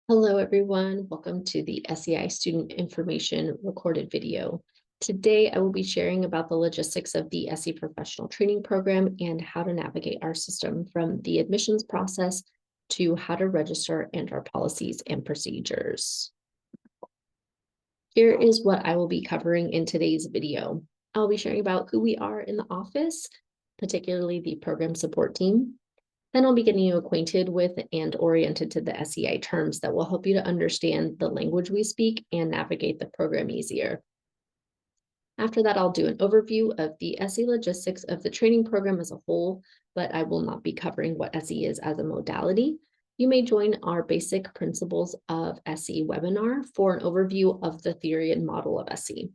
Hello, everyone. Welcome to the SEI Student Information recorded video. Today, I will be sharing about the logistics of the SE Professional Training Program and how to navigate our system from the admissions process to how to register and our policies and procedures. Here is what I will be covering in today's video. I'll be sharing about who we are in the office, particularly the program support team. Then I'll be getting you acquainted with and oriented to the SEI terms that will help you to understand the language we speak and navigate the program easier. After that, I'll do an overview of the SE logistics of the training program as a whole, but I will not be covering what SE is as a modality. You may join our Basic Principles of SE webinar for an overview of the theory and model of SE.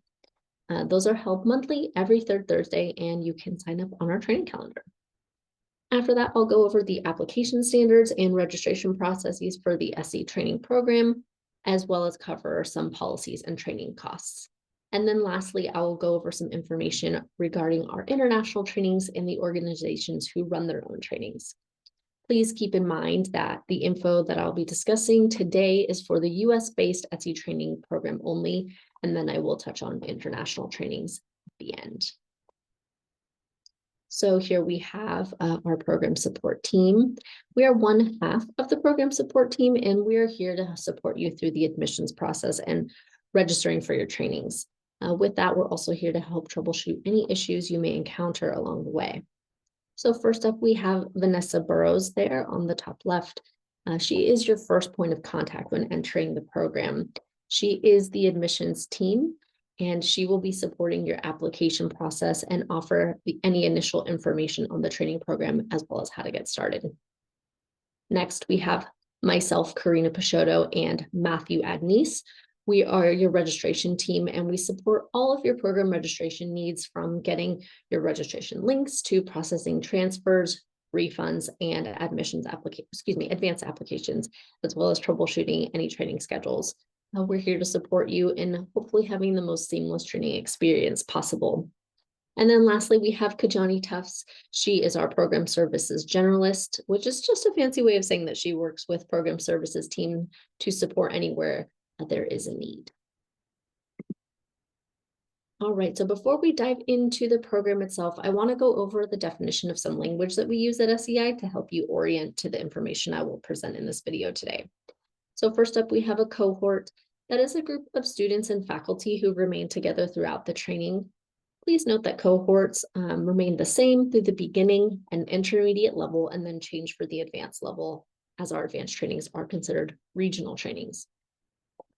Those are held monthly every third Thursday, and you can sign up on our training calendar. After that, I'll go over the application standards and registration processes for the SE training program, as well as cover some policies and training costs. And then lastly, I will go over some information regarding our international trainings and the organizations who run their own trainings. Please keep in mind that the info that I'll be discussing today is for the US-based SE training program only, and then I will touch on international trainings at the end. So here we have our program support team. We are one half of the program support team, and we are here to support you through the admissions process and registering for your trainings. With that, we're also here to help troubleshoot any issues you may encounter along the way. So first up, we have Vanessa Burrows there on the top left. She is your first point of contact when entering the program. She is the admissions team, and she will be supporting your application process and offer any initial information on the training program, as well as how to get started. Next, we have myself, Karina Peixoto, and Matthew Adnice. We are your registration team, and we support all of your program registration needs, from getting your registration links to processing transfers, refunds, and advanced applications, as well as troubleshooting any training schedules. We're here to support you in hopefully having the most seamless training experience possible. And then lastly, we have Kajani Tufts. She is our program services generalist, which is just a fancy way of saying that she works with program services team to support anywhere that there is a need. All right, so before we dive into the program itself, I want to go over the definition of some language that we use at SEI to help you orient to the information I will present in this video today. So first up, we have a cohort. That is a group of students and faculty who remain together throughout the training. Please note that cohorts remain the same through the beginning and intermediate level, and then change for the advanced level, as our advanced trainings are considered regional trainings.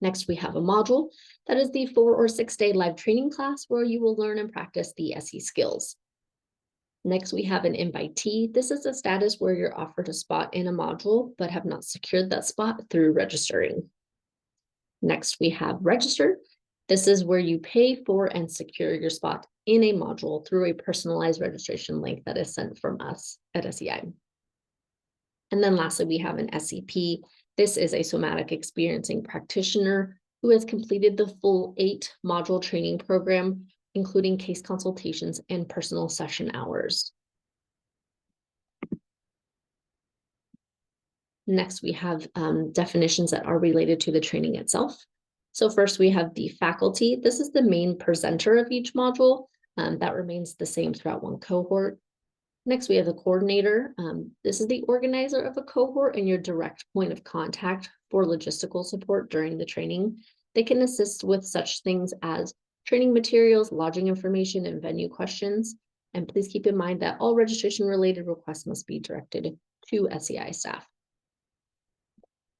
Next, we have a module. That is the 4 or 6 day live training class where you will learn and practice the SE skills. Next, we have an invitee. This is a status where you're offered a spot in a module, but have not secured that spot through registering. Next, we have registered. This is where you pay for and secure your spot in a module through a personalized registration link that is sent from us at SEI. And then lastly, we have an SEP. This is a somatic experiencing practitioner who has completed the full 8 module training program, including case consultations and personal session hours. Next, we have definitions that are related to the training itself. So first, we have the faculty. This is the main presenter of each module. That remains the same throughout one cohort. Next, we have the coordinator. This is the organizer of a cohort and your direct point of contact for logistical support during the training. They can assist with such things as training materials, lodging information, and venue questions. And please keep in mind that all registration-related requests must be directed to SEI staff.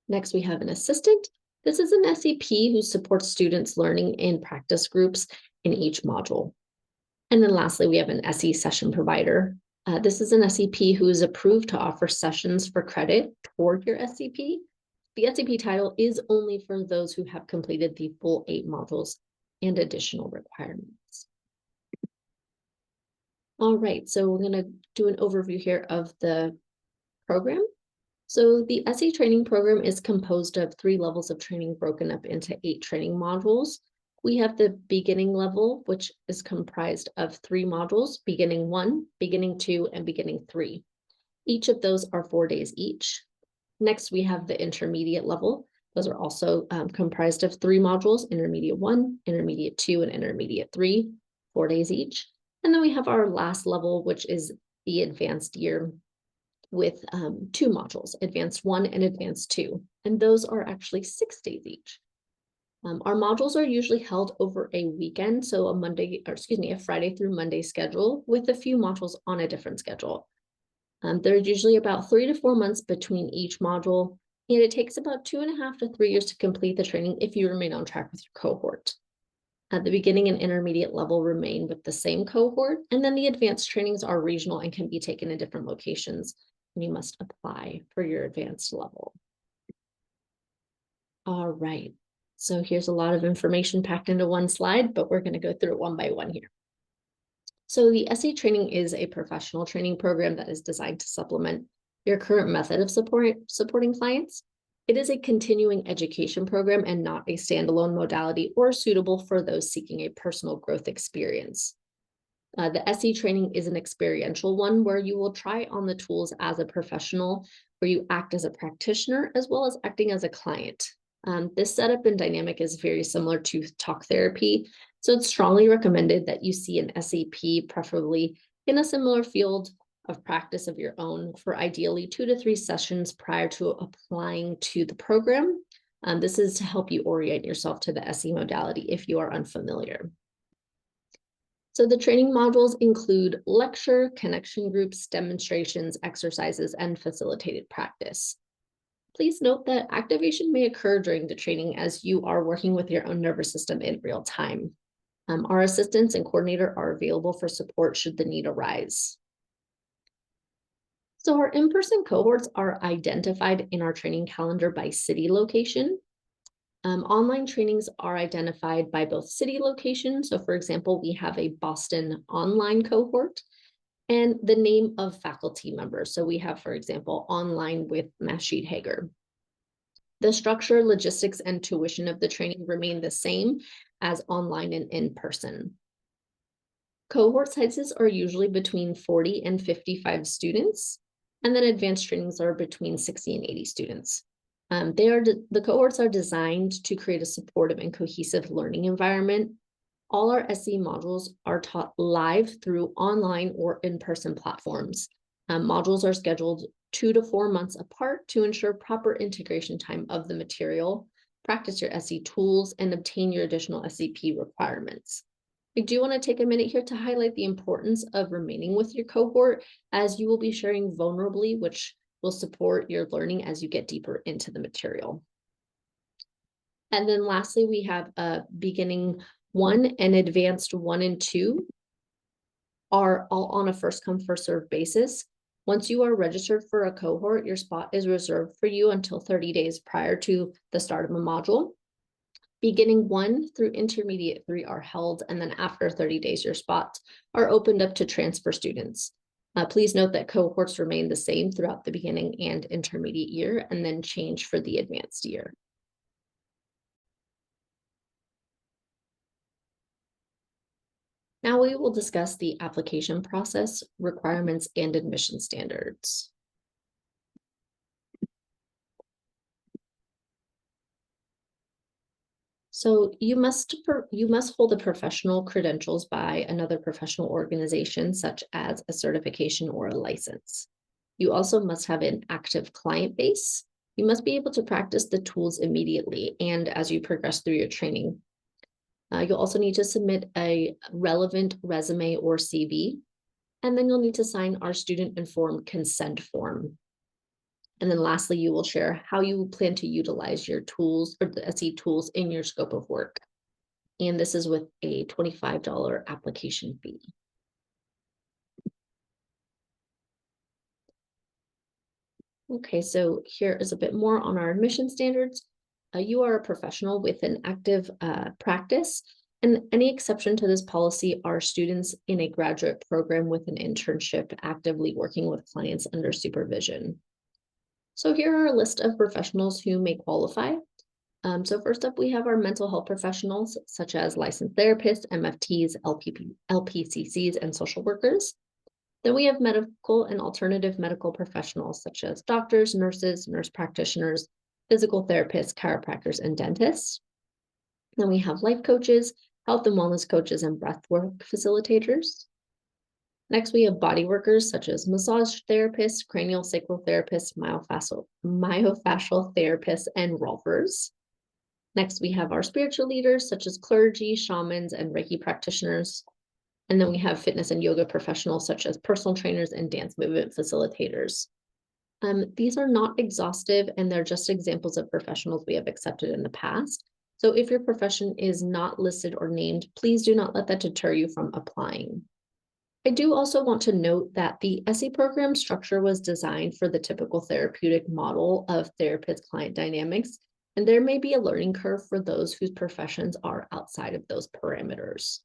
Next, we have an assistant. This is an SEP who supports students learning in practice groups in each module. And then lastly, we have an SE session provider. This is an SEP who is approved to offer sessions for credit toward your SEP. The SEP title is only for those who have completed the full 8 modules and additional requirements. All right, so we're going to do an overview here of the program. So the SE training program is composed of 3 levels of training broken up into 8 training modules. We have the beginning level, which is comprised of 3 modules, beginning 1, beginning 2, and beginning 3. Each of those are 4 days each. Next, we have the intermediate level. Those are also comprised of 3 modules: Intermediate 1, Intermediate 2, and Intermediate 3, 4 days each. And then we have our last level, which is the advanced year, with 2 modules, Advanced 1 and Advanced 2. And those are actually 6 days each. Our modules are usually held over a weekend, so a Friday through Monday schedule, with a few modules on a different schedule. There's usually about 3 to 4 months between each module, and it takes about 2.5 to 3 years to complete the training if you remain on track with your cohort. At the beginning and intermediate level remain with the same cohort, and then the advanced trainings are regional and can be taken in different locations, and you must apply for your advanced level. All right, so here's a lot of information packed into one slide, but we're going to go through it one by one here. So the SE training is a professional training program that is designed to supplement your current method of supporting clients. It is a continuing education program and not a standalone modality or suitable for those seeking a personal growth experience. The SE training is an experiential one where you will try on the tools as a professional, where you act as a practitioner as well as acting as a client. This setup and dynamic is very similar to talk therapy, so it's strongly recommended that you see an SEP, preferably in a similar field of practice of your own, for ideally 2 to 3 sessions prior to applying to the program. This is to help you orient yourself to the SE modality if you are unfamiliar. So the training modules include lecture, connection groups, demonstrations, exercises, and facilitated practice. Please note that activation may occur during the training as you are working with your own nervous system in real time. Our assistants and coordinator are available for support should the need arise. So our in-person cohorts are identified in our training calendar by city location. Online trainings are identified by both city locations. So for example, we have a Boston online cohort and the name of faculty members. So we have, for example, online with Masheed Hager. The structure, logistics, and tuition of the training remain the same as online and in-person. Cohort sizes are usually between 40 and 55 students, and then advanced trainings are between 60 and 80 students. The cohorts are designed to create a supportive and cohesive learning environment. All our SE modules are taught live through online or in-person platforms. Modules are scheduled 2 to 4 months apart to ensure proper integration time of the material, practice your SE tools, and obtain your additional SEP requirements. I do want to take a minute here to highlight the importance of remaining with your cohort, as you will be sharing vulnerably, which will support your learning as you get deeper into the material. And then lastly, we have a beginning 1 and advanced 1 and 2 are all on a first come, first served basis. Once you are registered for a cohort, your spot is reserved for you until 30 days prior to the start of a module. Beginning 1 through intermediate 3 are held, and then after 30 days, your spots are opened up to transfer students. Please note that cohorts remain the same throughout the beginning and intermediate year, and then change for the advanced year. Now we will discuss the application process, requirements, and admission standards. So you must hold the professional credentials by another professional organization, such as a certification or a license. You also must have an active client base. You must be able to practice the tools immediately and as you progress through your training. You'll also need to submit a relevant resume or CV, and then you'll need to sign our student informed consent form. And then lastly, you will share how you plan to utilize your tools or the SE tools in your scope of work. And this is with a $25 application fee. Okay, so here is a bit more on our admission standards. You are a professional with an active practice, and any exception to this policy are students in a graduate program with an internship actively working with clients under supervision. So here are a list of professionals who may qualify. So first up, we have our mental health professionals, such as licensed therapists, MFTs, LPCCs, and social workers. Then we have medical and alternative medical professionals, such as doctors, nurses, nurse practitioners, physical therapists, chiropractors, and dentists. Then we have life coaches, health and wellness coaches, and breathwork facilitators. Next, we have body workers such as massage therapists, cranial sacral therapists, myofascial therapists, and rolfers. Next, we have our spiritual leaders such as clergy, shamans, and Reiki practitioners. And then we have fitness and yoga professionals such as personal trainers and dance movement facilitators. These are not exhaustive, and they're just examples of professionals we have accepted in the past. So if your profession is not listed or named, please do not let that deter you from applying. I do also want to note that the SE program structure was designed for the typical therapeutic model of therapist-client dynamics, and there may be a learning curve for those whose professions are outside of those parameters.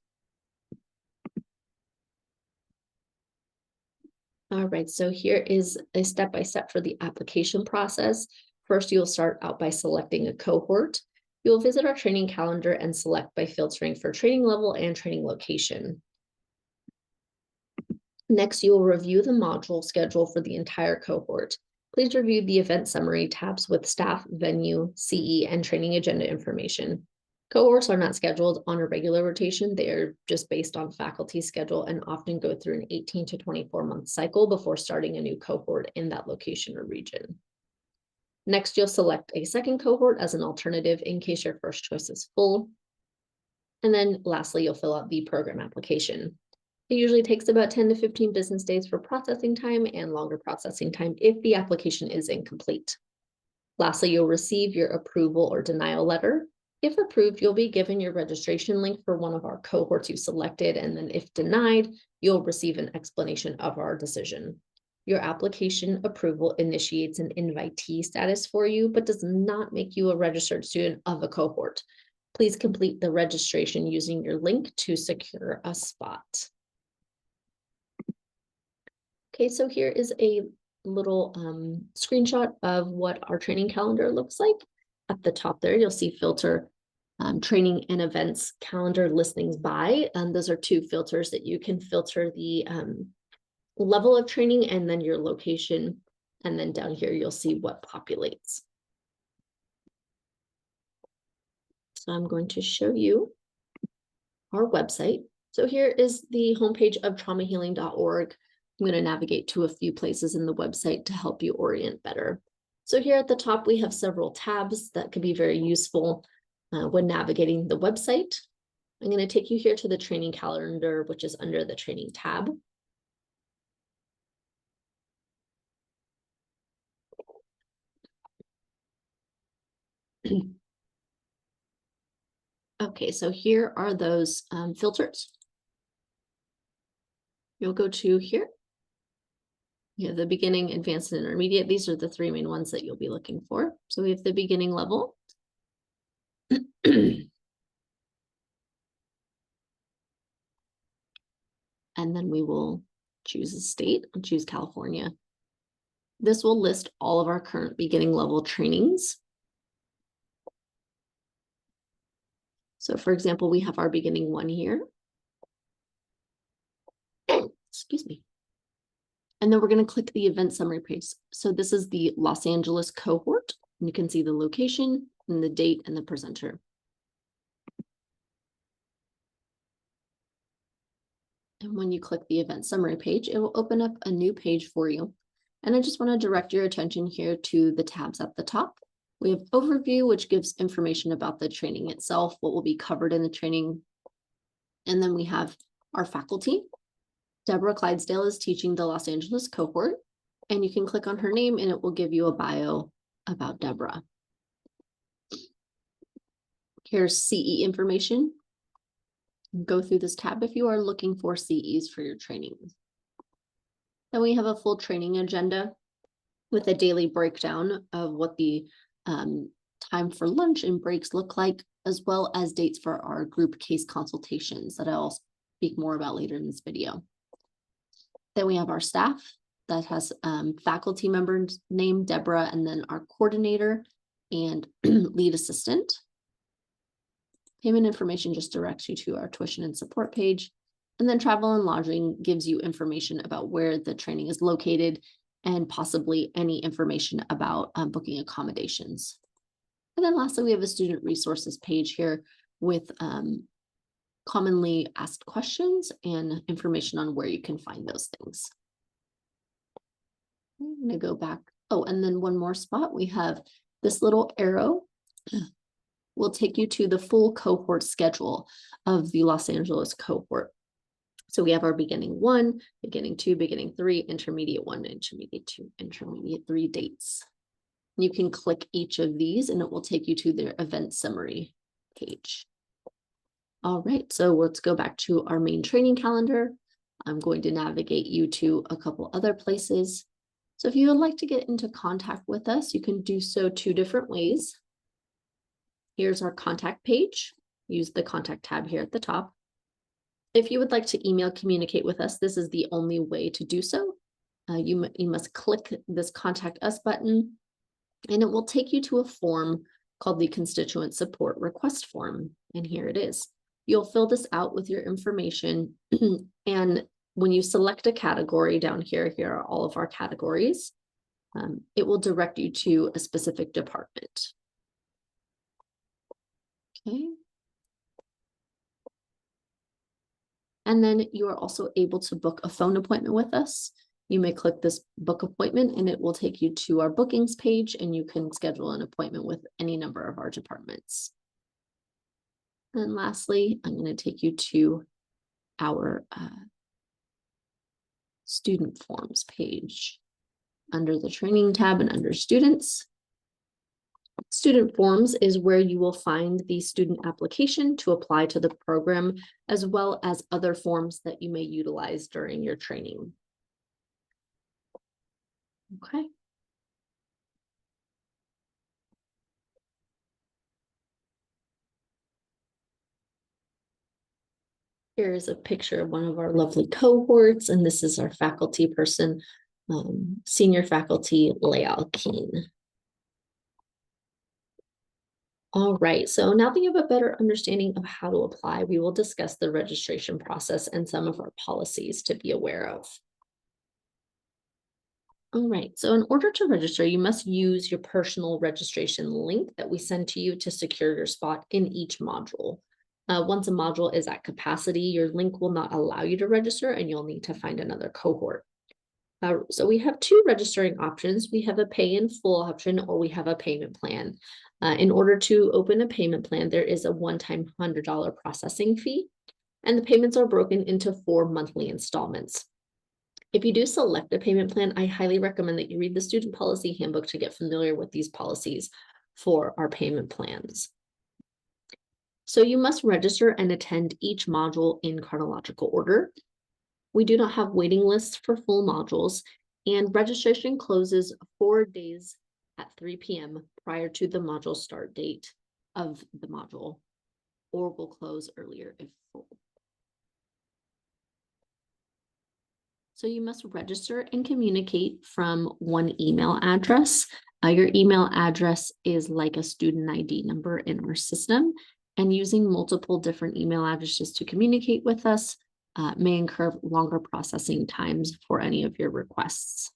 All right, so here is a step-by-step for the application process. First, you'll start out by selecting a cohort. You'll visit our training calendar and select by filtering for training level and training location. Next, you will review the module schedule for the entire cohort. Please review the event summary tabs with staff, venue, CE, and training agenda information. Cohorts are not scheduled on a regular rotation. They are just based on faculty schedule and often go through an 18 to 24-month cycle before starting a new cohort in that location or region. Next, you'll select a second cohort as an alternative in case your first choice is full. And then lastly, you'll fill out the program application. It usually takes about 10 to 15 business days for processing time and longer processing time if the application is incomplete. Lastly, you'll receive your approval or denial letter. If approved, you'll be given your registration link for one of our cohorts you selected, and then if denied, you'll receive an explanation of our decision. Your application approval initiates an invitee status for you, but does not make you a registered student of a cohort. Please complete the registration using your link to secure a spot. Okay, so here is a little screenshot of what our training calendar looks like. At the top there, you'll see filter training and events calendar listings by. Those are two filters that you can filter the level of training and then your location. And then down here, you'll see what populates. So I'm going to show you our website. So here is the homepage of traumahealing.org. I'm going to navigate to a few places in the website to help you orient better. So here at the top, we have several tabs that could be very useful when navigating the website. I'm going to take you here to the training calendar, which is under the training tab. Okay, so here are those filters. You'll go to here. You have the beginning, advanced, and intermediate. These are the three main ones that you'll be looking for. So we have the beginning level. And then we will choose a state and choose California. This will list all of our current beginning level trainings. So for example, we have our beginning one here. Excuse me. And then we're going to click the event summary page. So this is the Los Angeles cohort. And you can see the location and the date and the presenter. And when you click the event summary page, it will open up a new page for you. And I just want to direct your attention here to the tabs at the top. We have overview, which gives information about the training itself, what will be covered in the training. And then we have our faculty. Deborah Clydesdale is teaching the Los Angeles cohort, and you can click on her name and it will give you a bio about Deborah. Here's CE information. Go through this tab if you are looking for CEs for your training. Then we have a full training agenda with a daily breakdown of what the time for lunch and breaks look like, as well as dates for our group case consultations that I'll speak more about later in this video. Then we have our staff that has faculty members named Deborah, and then our coordinator and lead assistant. Payment information just directs you to our tuition and support page. And then travel and lodging gives you information about where the training is located and possibly any information about booking accommodations. And then lastly, we have a student resources page here with commonly asked questions and information on where you can find those things. I'm going to go back. Oh, and then one more spot. We have this little arrow will take you to the full cohort schedule of the Los Angeles cohort. So we have our beginning 1, beginning 2, beginning 3, intermediate 1, intermediate 2, intermediate 3 dates. You can click each of these and it will take you to their event summary page. All right, so let's go back to our main training calendar. I'm going to navigate you to a couple other places. So if you would like to get into contact with us, you can do so 2 different ways. Here's our contact page. Use the contact tab here at the top. If you would like to email communicate with us, this is the only way to do so. You must click this contact us button and it will take you to a form called the constituent support request form. And here it is. You'll fill this out with your information. And when you select a category down here, here are all of our categories. It will direct you to a specific department. Okay. And then you are also able to book a phone appointment with us. You may click this book appointment and it will take you to our bookings page and you can schedule an appointment with any number of our departments. And lastly, I'm going to take you to our student forms page under the training tab and under students. Student forms is where you will find the student application to apply to the program, as well as other forms that you may utilize during your training. Okay. Here is a picture of one of our lovely cohorts, and this is our faculty person, senior faculty Leal Keen. All right, so now that you have a better understanding of how to apply, we will discuss the registration process and some of our policies to be aware of. All right, so in order to register, you must use your personal registration link that we send to you to secure your spot in each module. Once a module is at capacity, your link will not allow you to register and you'll need to find another cohort. So we have 2 registering options. We have a pay in full option or we have a payment plan. In order to open a payment plan, there is a one-time $100 processing fee, and the payments are broken into 4 monthly installments. If you do select a payment plan, I highly recommend that you read the student policy handbook to get familiar with these policies for our payment plans. So you must register and attend each module in chronological order. We do not have waiting lists for full modules, and registration closes 4 days at 3 p.m. prior to the module start date of the module, or will close earlier if full. So you must register and communicate from one email address. Your email address is like a student ID number in our system, and using multiple different email addresses to communicate with us may incur longer processing times for any of your requests.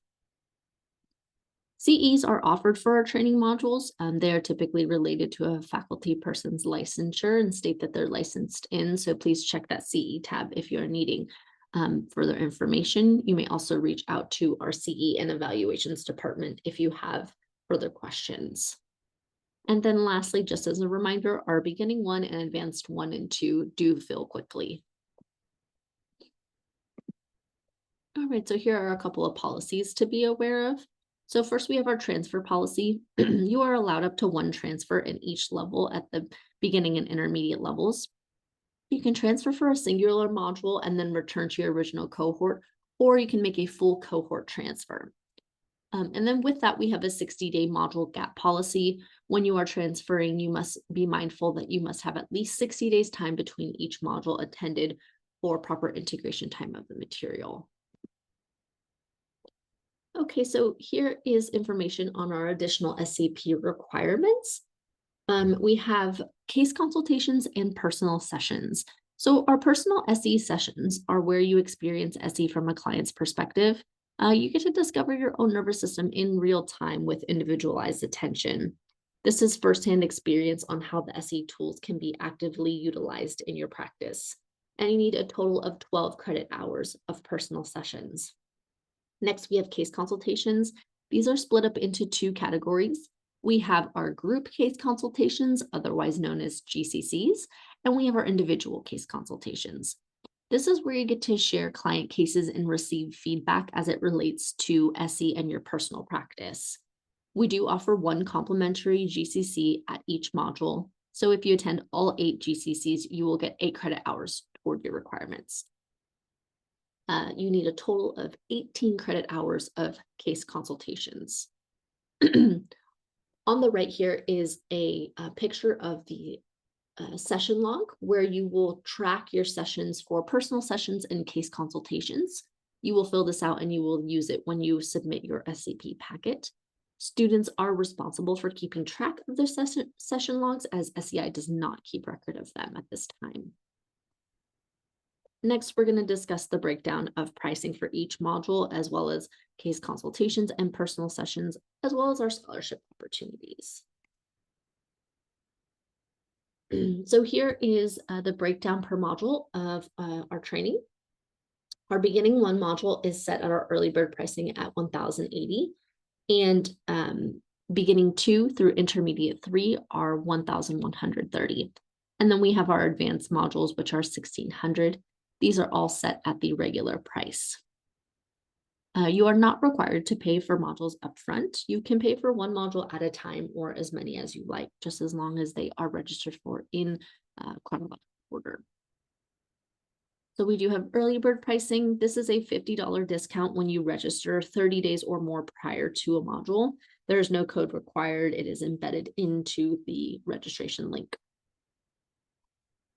CEs are offered for our training modules. They are typically related to a faculty person's licensure and state that they're licensed in, so please check that CE tab if you're needing further information. You may also reach out to our CE and evaluations department if you have further questions. And then lastly, just as a reminder, our beginning 1 and advanced 1 and 2 do fill quickly. All right, so here are a couple of policies to be aware of. So first we have our transfer policy. You are allowed up to 1 transfer in each level at the beginning and intermediate levels. You can transfer for a singular module and then return to your original cohort, or you can make a full cohort transfer. And then with that, we have a 60-day module gap policy. When you are transferring, you must be mindful that you must have at least 60 days time between each module attended for proper integration time of the material. Okay, so here is information on our additional SCP requirements. We have case consultations and personal sessions. So our personal SE sessions are where you experience SE from a client's perspective. You get to discover your own nervous system in real time with individualized attention. This is firsthand experience on how the SE tools can be actively utilized in your practice. And you need a total of 12 credit hours of personal sessions. Next, we have case consultations. These are split up into two categories. We have our group case consultations, otherwise known as GCCs, and we have our individual case consultations. This is where you get to share client cases and receive feedback as it relates to SE and your personal practice. We do offer one complimentary GCC at each module. So if you attend all 8 GCCs, you will get 8 credit hours toward your requirements. You need a total of 18 credit hours of case consultations. On the right here is a picture of the session log where you will track your sessions for personal sessions and case consultations. You will fill this out and you will use it when you submit your SCP packet. Students are responsible for keeping track of their session logs, as SEI does not keep record of them at this time. Next, we're going to discuss the breakdown of pricing for each module, as well as case consultations and personal sessions, as well as our scholarship opportunities. So here is the breakdown per module of our training. Our beginning 1 module is set at our early bird pricing at $1,080, and beginning 2 through intermediate 3 are $1,130. And then we have our advanced modules, which are $1,600. These are all set at the regular price. You are not required to pay for modules upfront. You can pay for one module at a time or as many as you like, just as long as they are registered for in chronological order. So we do have early bird pricing. This is a $50 discount when you register 30 days or more prior to a module. There is no code required. It is embedded into the registration link.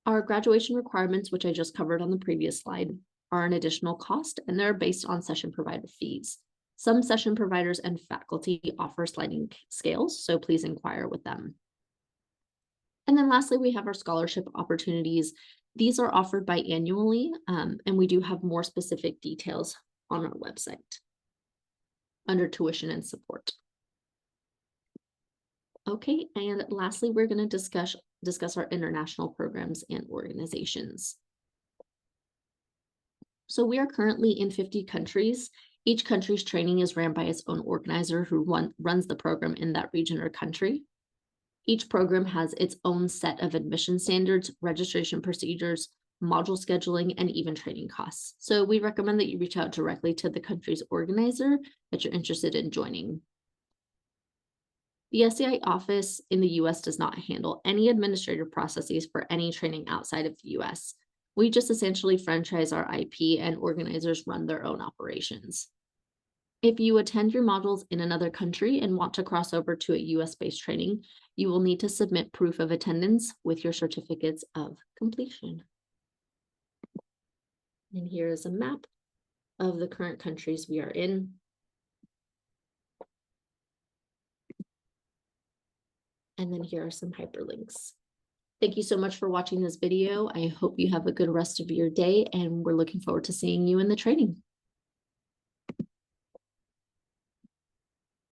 Our graduation requirements, which I just covered on the previous slide, are an additional cost, and they're based on session provider fees. Some session providers and faculty offer sliding scales, so please inquire with them. And then lastly, we have our scholarship opportunities. These are offered biannually, and we do have more specific details on our website under tuition and support. Okay, and lastly, we're going to discuss our international programs and organizations. So we are currently in 50 countries. Each country's training is ran by its own organizer who runs the program in that region or country. Each program has its own set of admission standards, registration procedures, module scheduling, and even training costs. So we recommend that you reach out directly to the country's organizer that you're interested in joining. The SEI office in the US does not handle any administrative processes for any training outside of the US. We just essentially franchise our IP, and organizers run their own operations. If you attend your modules in another country and want to cross over to a US-based training, you will need to submit proof of attendance with your certificates of completion. And here is a map of the current countries we are in. And then here are some hyperlinks. Thank you so much for watching this video. I hope you have a good rest of your day, and we're looking forward to seeing you in the training.